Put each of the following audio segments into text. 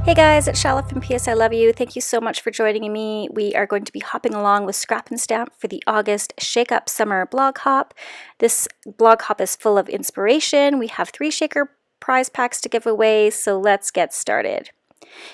Hey guys, it's Chala from PS I Love You. Thank you so much for joining me. We are going to be hopping along with Scrap and Stamp for the August Shake Up Summer Blog Hop. This blog hop is full of inspiration. We have 3 shaker prize packs to give away, so let's get started.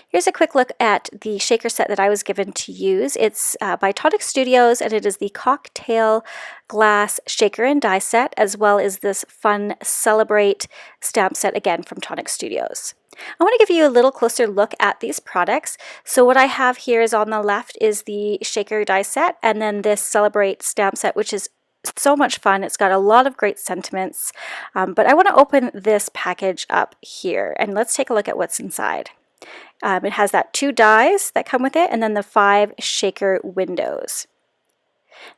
Here's a quick look at the shaker set that I was given to use. It's by Tonic Studios, and it is the Cocktail Glass Shaker and Die set, as well as this fun Celebrate stamp set, again from Tonic Studios. I want to give you a little closer look at these products. So what I have here is on the left is the shaker die set, and then this Celebrate stamp set, which is so much fun. It's got a lot of great sentiments, but I want to open this package up here, and let's take a look at what's inside. It has that 2 dies that come with it, and then the 5 shaker windows.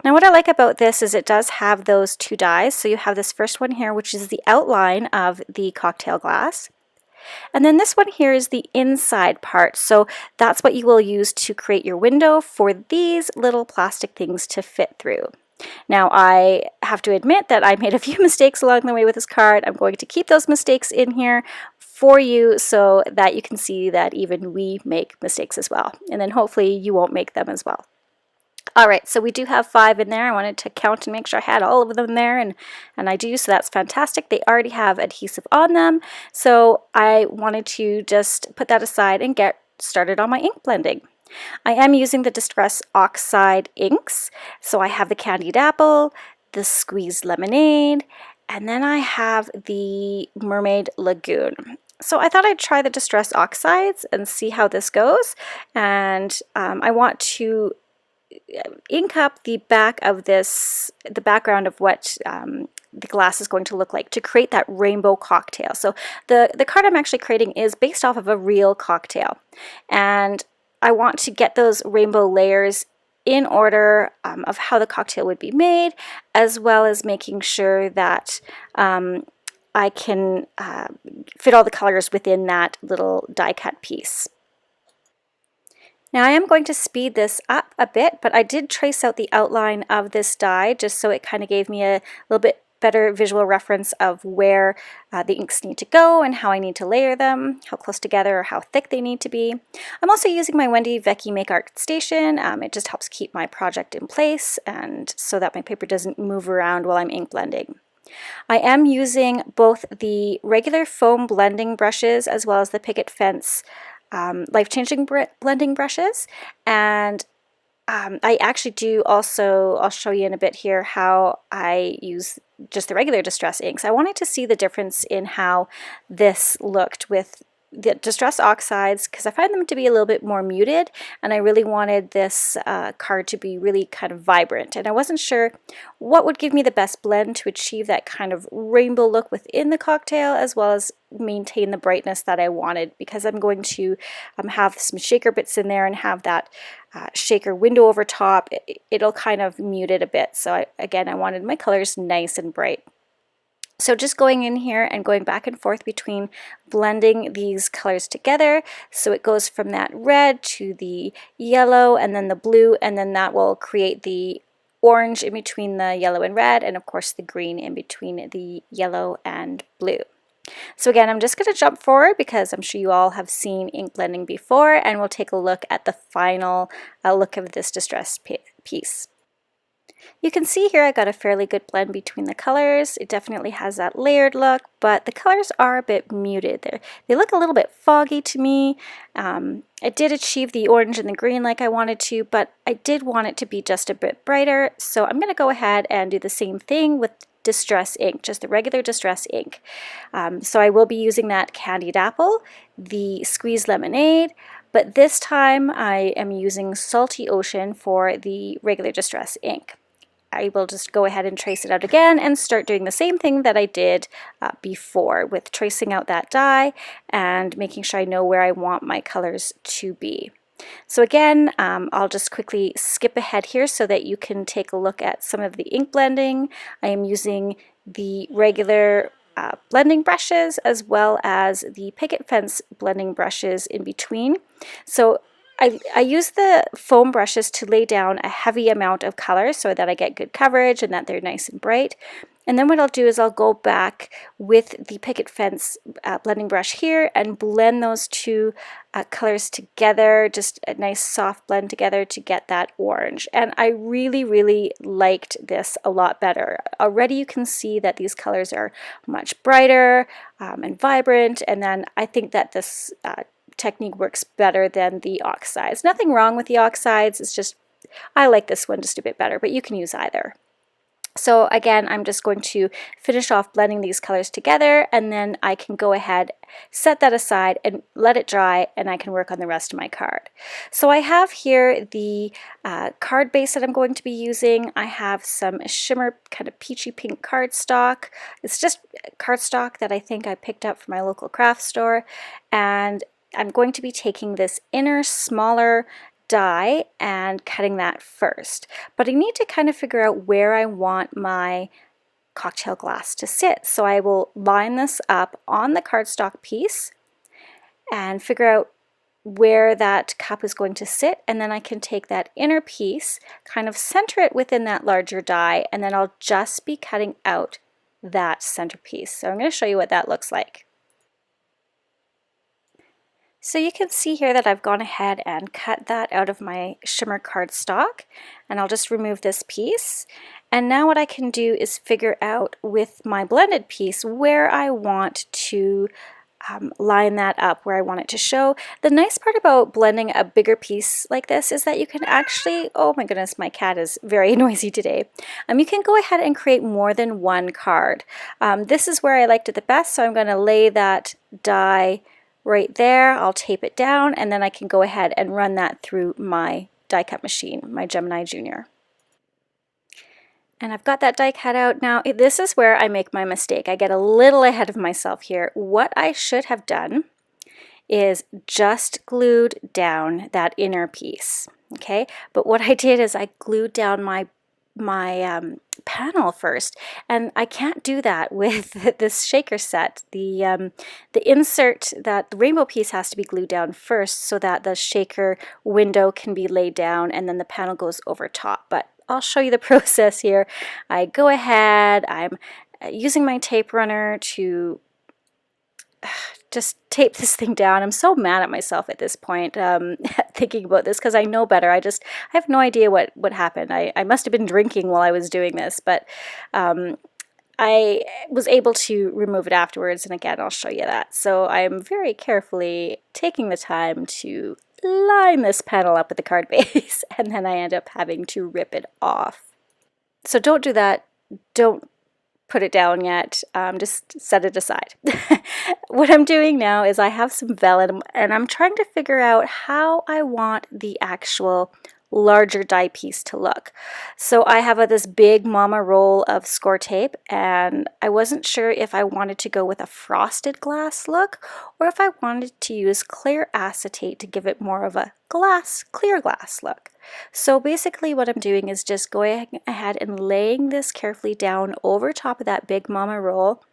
Now what I like about this is it does have those 2 dies. So you have this first one here, which is the outline of the cocktail glass. And then this one here is the inside part. So that's what you will use to create your window for these little plastic things to fit through. Now I have to admit that I made a few mistakes along the way with this card. I'm going to keep those mistakes in here for you so that you can see that even we make mistakes as well. And then hopefully you won't make them as well. Alright, so we do have 5 in there. I wanted to count and make sure I had all of them there, and I do, so that's fantastic. They already have adhesive on them, so I wanted to just put that aside and get started on my ink blending. I am using the Distress Oxide inks, so I have the Candied Apple, the Squeezed Lemonade, and then I have the Mermaid Lagoon. So I thought I'd try the Distress Oxides and see how this goes, and I want to ink up the back of this, the background of what the glass is going to look like to create that rainbow cocktail. So the card I'm actually creating is based off of a real cocktail, and I want to get those rainbow layers in order of how the cocktail would be made, as well as making sure that I can fit all the colors within that little die cut piece. Now I am going to speed this up a bit, but I did trace out the outline of this die just so it kind of gave me a little bit better visual reference of where the inks need to go and how I need to layer them, how close together or how thick they need to be. I'm also using my Wendy Vecchi Make Art Station. It just helps keep my project in place and so that my paper doesn't move around while I'm ink blending. I am using both the regular foam blending brushes as well as the Picket Fence life-changing blending brushes, and I actually do also, I'll show you in a bit here how I use just the regular Distress inks. I wanted to see the difference in how this looked with the Distress Oxides because I find them to be a little bit more muted, and I really wanted this card to be really kind of vibrant, and I wasn't sure what would give me the best blend to achieve that kind of rainbow look within the cocktail as well as maintain the brightness that I wanted, because I'm going to have some shaker bits in there and have that shaker window over top. It'll kind of mute it a bit, so again I wanted my colors nice and bright. So just going in here and going back and forth between blending these colors together, so it goes from that red to the yellow and then the blue, and then that will create the orange in between the yellow and red, and of course the green in between the yellow and blue. So again, I'm just going to jump forward because I'm sure you all have seen ink blending before, and we'll take a look at the final look of this distress piece. You can see here I got a fairly good blend between the colors. It definitely has that layered look, but the colors are a bit muted there. They look a little bit foggy to me. I did achieve the orange and the green like I wanted to, but I did want it to be just a bit brighter, so I'm going to go ahead and do the same thing with Distress ink, just the regular Distress ink. So I will be using that Candied Apple, the Squeezed Lemonade, but this time I am using Salty Ocean for the regular Distress ink. I will just go ahead and trace it out again and start doing the same thing that I did before with tracing out that die and making sure I know where I want my colors to be. So again, I'll just quickly skip ahead here so that you can take a look at some of the ink blending. I am using the regular blending brushes as well as the Picket Fence blending brushes in between. So I use the foam brushes to lay down a heavy amount of color so that I get good coverage and that they're nice and bright. And then what I'll do is I'll go back with the Picket Fence blending brush here and blend those two colors together, just a nice soft blend together to get that orange. And I really, really liked this a lot better. Already you can see that these colors are much brighter and vibrant, and then I think that this technique works better than the oxides. Nothing wrong with the oxides, it's just I like this one just a bit better, but you can use either. So again, I'm just going to finish off blending these colors together, and then I can go ahead, set that aside and let it dry, and I can work on the rest of my card. So I have here the card base that I'm going to be using. I have some shimmer kind of peachy pink cardstock. It's just cardstock that I think I picked up from my local craft store, and I'm going to be taking this inner smaller die and cutting that first. But I need to kind of figure out where I want my cocktail glass to sit. So I will line this up on the cardstock piece and figure out where that cup is going to sit, and then I can take that inner piece, kind of center it within that larger die, and then I'll just be cutting out that centerpiece. So I'm going to show you what that looks like. So you can see here that I've gone ahead and cut that out of my shimmer cardstock, and I'll just remove this piece. And now what I can do is figure out with my blended piece where I want to line that up, where I want it to show. The nice part about blending a bigger piece like this is that you can actually, oh my goodness, my cat is very noisy today. You can go ahead and create more than one card. This is where I liked it the best, so I'm going to lay that die right there. I'll tape it down, and then I can go ahead and run that through my die cut machine, my Gemini Junior. And I've got that die cut out. Now this is where I make my mistake. I get a little ahead of myself here. What I should have done is just glued down that inner piece, okay? But what I did is I glued down my panel first, and I can't do that with this shaker set. The insert, that the rainbow piece has to be glued down first so that the shaker window can be laid down and then the panel goes over top. But I'll show you the process here. I go ahead, I'm using my tape runner to just tape this thing down. I'm so mad at myself at this point thinking about this, because I know better. I have no idea what happened. I must have been drinking while I was doing this, but I was able to remove it afterwards, and again I'll show you that. So I'm very carefully taking the time to line this panel up with the card base, and then I end up having to rip it off. So don't do that. Don't put it down yet, just set it aside. What I'm doing now is I have some vellum, and I'm trying to figure out how I want the actual larger die piece to look. So I have this big mama roll of score tape, and I wasn't sure if I wanted to go with a frosted glass look or if I wanted to use clear acetate to give it more of a clear glass look. So basically what I'm doing is just going ahead and laying this carefully down over top of that big mama roll.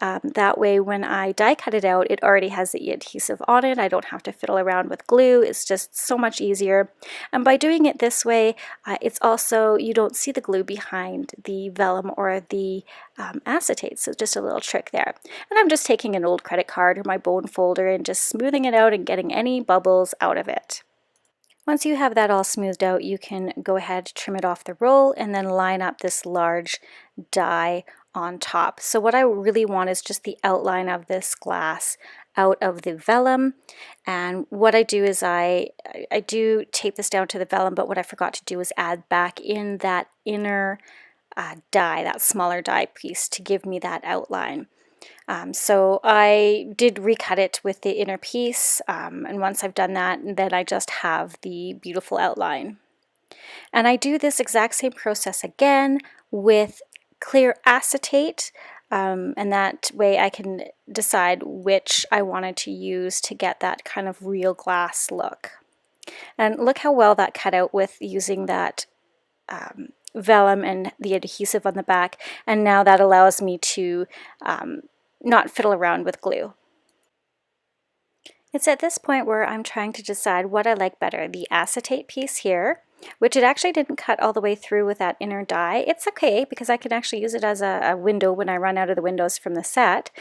That way when I die cut it out, it already has the adhesive on it. I don't have to fiddle around with glue. It's just so much easier. And by doing it this way, it's also, you don't see the glue behind the vellum or the acetate. So just a little trick there. And I'm just taking an old credit card or my bone folder and just smoothing it out and getting any bubbles out of it. Once you have that all smoothed out, you can go ahead, trim it off the roll, and then line up this large die on top. So what I really want is just the outline of this glass out of the vellum. And what I do is I do tape this down to the vellum, but what I forgot to do is add back in that inner die, that smaller die piece, to give me that outline. So I did recut it with the inner piece, and once I've done that, then I just have the beautiful outline. And I do this exact same process again with clear acetate, and that way I can decide which I wanted to use to get that kind of real glass look. And look how well that cut out with using that vellum and the adhesive on the back, and now that allows me to not fiddle around with glue. It's at this point where I'm trying to decide what I like better, the acetate piece here which it actually didn't cut all the way through with that inner die. It's okay because I can actually use it as a window when I run out of the windows from the set,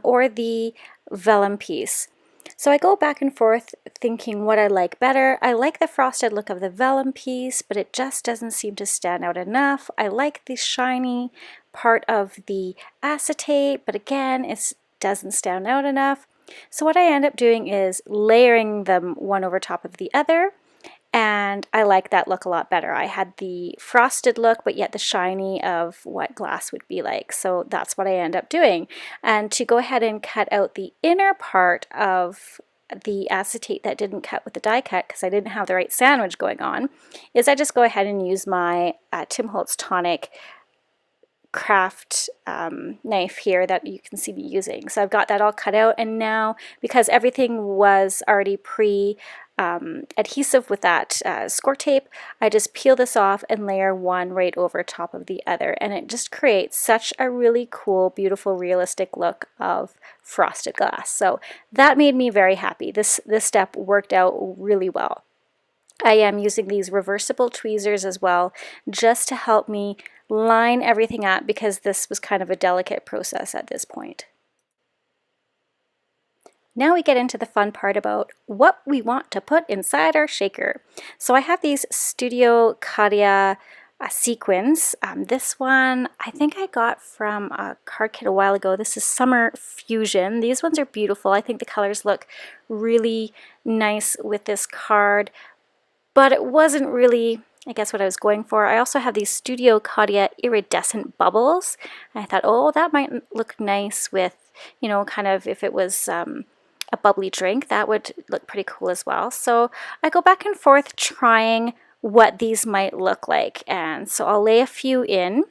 or the vellum piece. So I go back and forth thinking what I like better. I like the frosted look of the vellum piece, but it just doesn't seem to stand out enough. I like the shiny part of the acetate, but again, it doesn't stand out enough. So what I end up doing is layering them one over top of the other, and I like that look a lot better. I had the frosted look, but yet the shiny of what glass would be like. So that's what I end up doing. And to go ahead and cut out the inner part of the acetate that didn't cut with the die cut because I didn't have the right sandwich going on, is I just go ahead and use my Tim Holtz Tonic craft knife here that you can see me using. So I've got that all cut out, and now because everything was already adhesive with that score tape, I just peel this off and layer one right over top of the other, and it just creates such a really cool, beautiful, realistic look of frosted glass. So that made me very happy. This step worked out really well. I am using these reversible tweezers as well, just to help me line everything up because this was kind of a delicate process at this point. Now we get into the fun part about what we want to put inside our shaker. So I have these Studio Cadia Sequins. This one I think I got from a card kit a while ago. This is Summer Fusion. These ones are beautiful. I think the colors look really nice with this card, but it wasn't really, I guess, what I was going for. I also have these Studio Cadia iridescent bubbles. And I thought, oh, that might look nice with, you know, kind of if it was a bubbly drink, that would look pretty cool as well. So I go back and forth trying what these might look like. And so I'll lay a few in,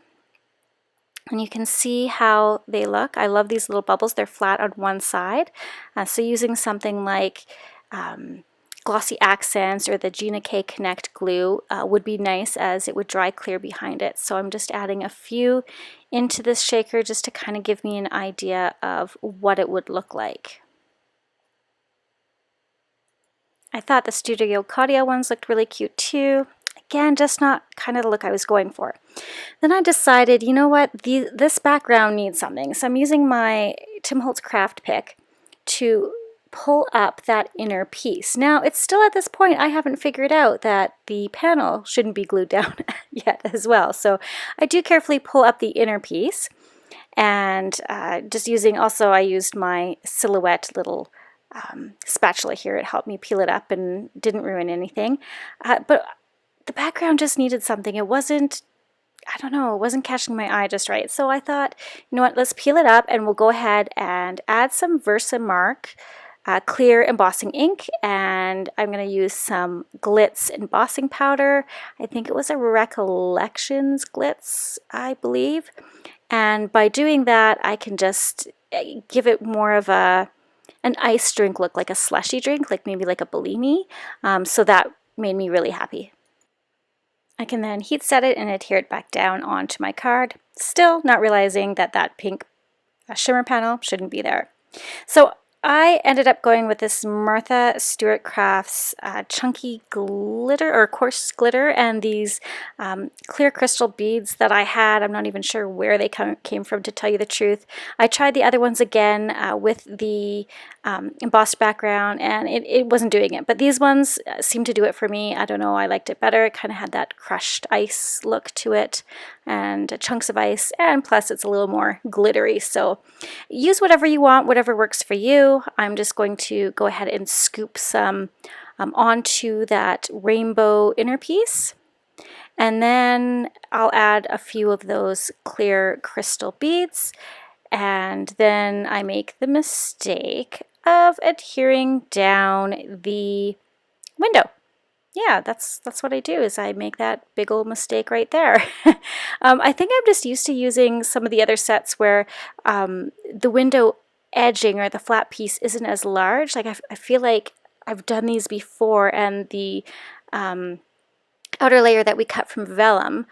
and you can see how they look. I love these little bubbles. They're flat on one side. So using something like Glossy Accents or the Gina K Connect glue would be nice, as it would dry clear behind it. So I'm just adding a few into this shaker just to kind of give me an idea of what it would look like. I thought the Studio Cadia ones looked really cute too. Again, just not kind of the look I was going for. Then I decided, you know what, this background needs something. So I'm using my Tim Holtz craft pick to pull up that inner piece. Now, it's still at this point, I haven't figured out that the panel shouldn't be glued down yet as well. So I do carefully pull up the inner piece, and just using, also I used my Silhouette little spatula here. It helped me peel it up and didn't ruin anything. But the background just needed something. It wasn't, I don't know, it wasn't catching my eye just right. So I thought, you know what, let's peel it up and we'll go ahead and add some Versamark clear embossing ink, and I'm going to use some Glitz embossing powder. I think it was a Recollections Glitz, I believe. And by doing that, I can just give it more of an ice drink look, like a slushy drink, like maybe like a Bellini. So that made me really happy. I can then heat set it and adhere it back down onto my card, still not realizing that that pink shimmer panel shouldn't be there. So I ended up going with this Martha Stewart Crafts chunky glitter, or coarse glitter, and these clear crystal beads that I had. I'm not even sure where they came from, to tell you the truth. I tried the other ones again with the embossed background, and it wasn't doing it. But these ones seem to do it for me. I don't know, I liked it better. It kind of had that crushed ice look to it, and chunks of ice, and plus it's a little more glittery. So use whatever you want, whatever works for you. I'm just going to go ahead and scoop some onto that rainbow inner piece, and then I'll add a few of those clear crystal beads, and then I make the mistake of adhering down the window. Yeah, that's what I do, is I make that big old mistake right there. I think I'm just used to using some of the other sets where the window edging or the flat piece isn't as large. Like I feel like I've done these before, and the outer layer that we cut from vellum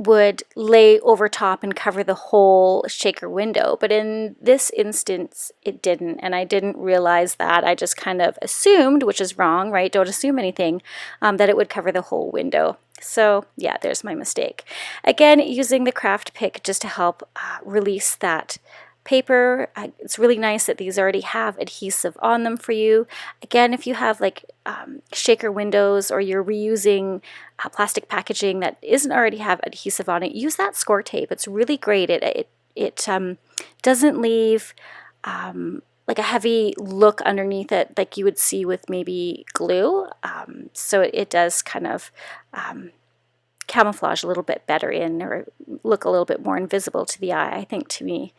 would lay over top and cover the whole shaker window, but in this instance it didn't, and I didn't realize that. I just kind of assumed, which is wrong, right? Don't assume anything, that it would cover the whole window. So yeah, there's my mistake. Again, using the craft pick just to help release that paper. It's really nice that these already have adhesive on them for you. Again, if you have like shaker windows, or you're reusing plastic packaging that isn't already have adhesive on it, use that score tape. It's really great. It doesn't leave like a heavy look underneath it like you would see with maybe glue. So it does kind of camouflage a little bit better in, or look a little bit more invisible to the eye, I think, to me.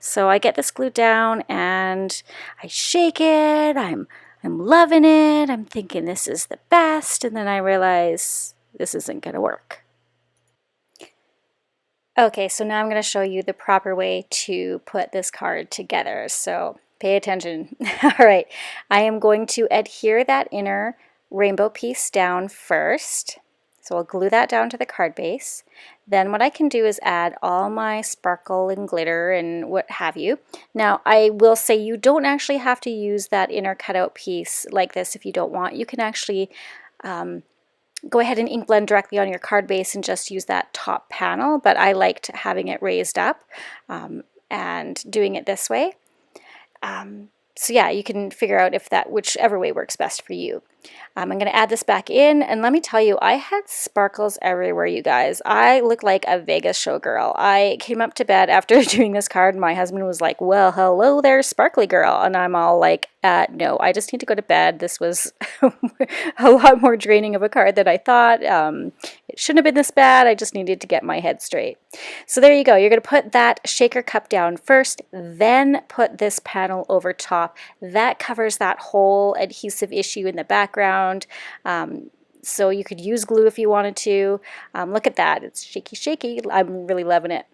So I get this glued down and I shake it. I'm loving it. I'm thinking this is the best, and then I realize this isn't going to work. Okay, so now I'm going to show you the proper way to put this card together. So pay attention. All right, I am going to adhere that inner rainbow piece down first. So I'll glue that down to the card base. Then what I can do is add all my sparkle and glitter and what have you. Now I will say you don't actually have to use that inner cutout piece like this if you don't want. You can actually go ahead and ink blend directly on your card base and just use that top panel, but I liked having it raised up and doing it this way. So yeah, you can figure out if that, whichever way works best for you. I'm going to add this back in, and let me tell you, I had sparkles everywhere, you guys. I look like a Vegas showgirl. I came up to bed after doing this card, and my husband was like, well, hello there, sparkly girl. And I'm all like, no, I just need to go to bed. This was a lot more draining of a card than I thought. It shouldn't have been this bad. I just needed to get my head straight. So there you go. You're going to put that shaker cup down first, then put this panel over top. That covers that whole adhesive issue in the background. So you could use glue if you wanted to. Look at that. It's shaky, shaky. I'm really loving it.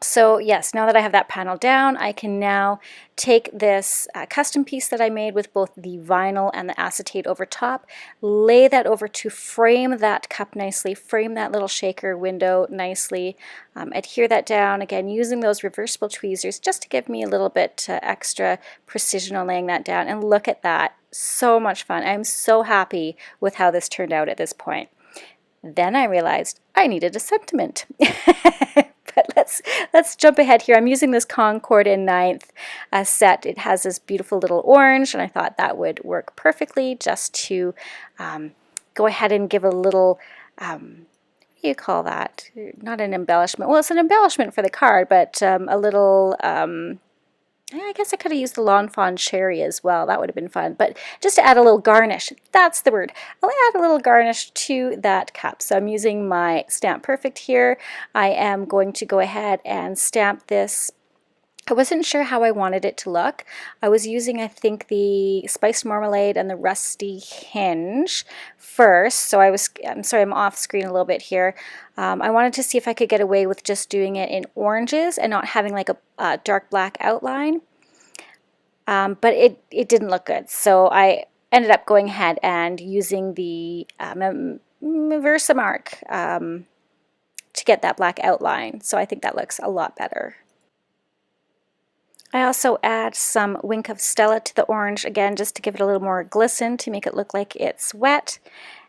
So yes, now that I have that panel down, I can now take this custom piece that I made with both the vinyl and the acetate over top, lay that over to frame that cup nicely, frame that little shaker window nicely, adhere that down, again using those reversible tweezers just to give me a little bit extra precision on laying that down. And look at that, so much fun. I'm so happy with how this turned out at this point. Then I realized I needed a sentiment. But let's jump ahead here. I'm using this Concord in 9th set. It has this beautiful little orange, and I thought that would work perfectly just to go ahead and give a little, what do you call that? Not an embellishment. Well, it's an embellishment for the card, but a little, I guess I could have used the Lawn Fawn Cherry as well. That would have been fun. But just to add a little garnish, that's the word. I'll add a little garnish to that cup. So I'm using my Stamp Perfect here. I am going to go ahead and stamp this. I wasn't sure how I wanted it to look. I was using, I think, the Spiced Marmalade and the Rusty Hinge first. So I'm sorry, I'm off screen a little bit here. I wanted to see if I could get away with just doing it in oranges and not having like a dark black outline. But it didn't look good. So I ended up going ahead and using the Versamark to get that black outline. So I think that looks a lot better. I also add some Wink of Stella to the orange, again, just to give it a little more glisten to make it look like it's wet.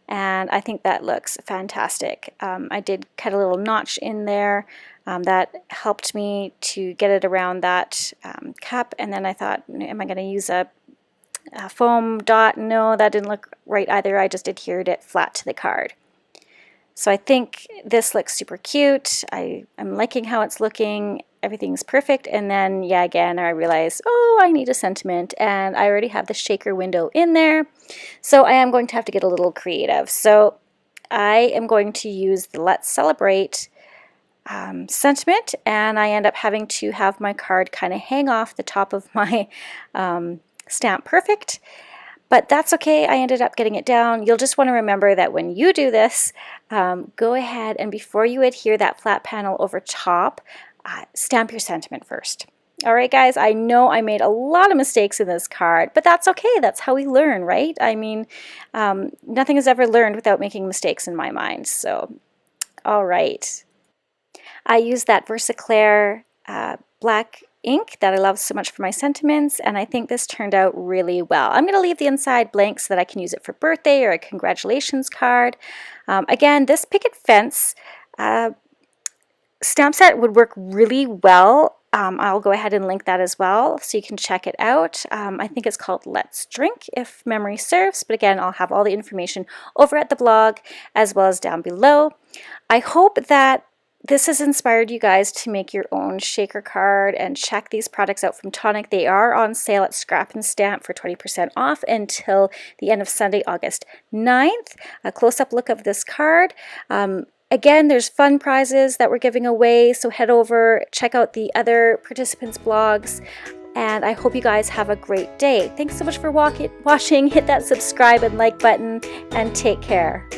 And I think that looks fantastic. I did cut a little notch in there. That helped me to get it around that cup. And then I thought, am I going to use a foam dot? No, that didn't look right either. I just adhered it flat to the card. So I think this looks super cute. I'm liking how it's looking. Everything's perfect. And then, yeah, again, I realized, oh, I need a sentiment. And I already have the shaker window in there. So I am going to have to get a little creative. So I am going to use the Let's Celebrate sentiment. And I end up having to have my card kind of hang off the top of my Stamp Perfect. But that's okay. I ended up getting it down. You'll just want to remember that when you do this, go ahead and before you adhere that flat panel over top, stamp your sentiment first. All right, guys, I know I made a lot of mistakes in this card, but that's okay. That's how we learn, right? I mean, nothing is ever learned without making mistakes in my mind. So, all right. I used that Versaclair black ink that I love so much for my sentiments, and I think this turned out really well. I'm going to leave the inside blank so that I can use it for birthday or a congratulations card. Again, this picket fence stamp set would work really well. I'll go ahead and link that as well so you can check it out. I think it's called Let's Drink if memory serves, but again, I'll have all the information over at the blog as well as down below. I hope that this has inspired you guys to make your own shaker card and check these products out from Tonic. They are on sale at Scrap and Stamp for 20% off until the end of Sunday, August 9th. A close-up look of this card. Again, there's fun prizes that we're giving away, so head over, check out the other participants' blogs, and I hope you guys have a great day. Thanks so much for watching. Hit that subscribe and like button, and take care.